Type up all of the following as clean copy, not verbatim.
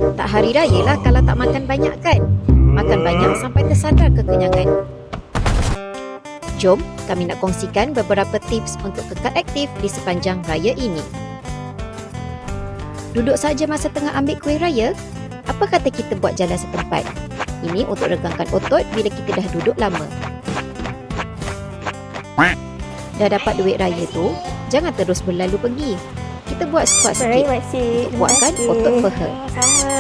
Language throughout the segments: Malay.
Tak hari raya lah kalau tak makan banyak kan? Makan banyak sampai tersadar kekenyangan. Jom kami nak kongsikan beberapa tips untuk kekal aktif di sepanjang raya ini. Duduk saja masa tengah ambil kuih raya? Apa kata kita buat jalan setempat? Ini untuk regangkan otot bila kita dah duduk lama. Dah dapat duit raya tu, jangan terus berlalu pergi. Kita buat squat sikit untuk buatkan otot paha. Sama.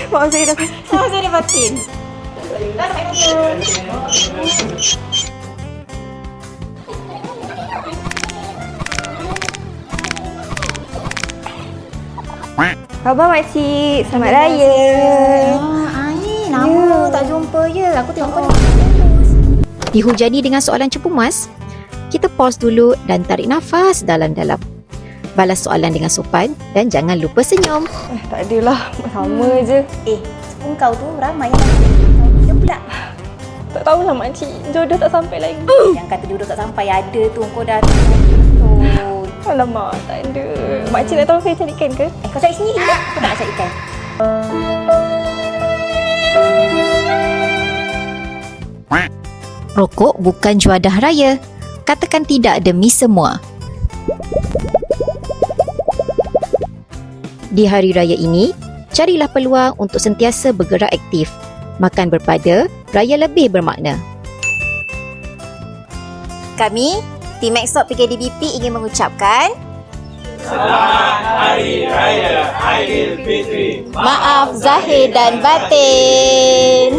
Mak saya dah batin. Khabar makcik, selamat raya. Lama tak jumpa je. Aku tengok kau ni. Dihujani dengan soalan cepu mas, kita pause dulu dan tarik nafas dalam-dalam. Balas soalan dengan sopan dan jangan lupa senyum. Tak adalah, sama je. Sepung kau tu ramai yang kau dia pula. Tak tahulah makcik, jodoh tak sampai lagi. Yang kata jodoh tak sampai ada tu. Kau dah betul. Alamak, tak ada. Makcik nak tahu saya carikan ke? Kau cari sendiri lah. Kau nak cari ikan. Rokok bukan juadah raya. Katakan tidak demi semua. Di hari raya ini, carilah peluang untuk sentiasa bergerak aktif. Makan berpada, raya lebih bermakna. Kami, tim Maxstop PKDBP ingin mengucapkan Selamat Hari Raya Aidilfitri. maaf zahir dan batin.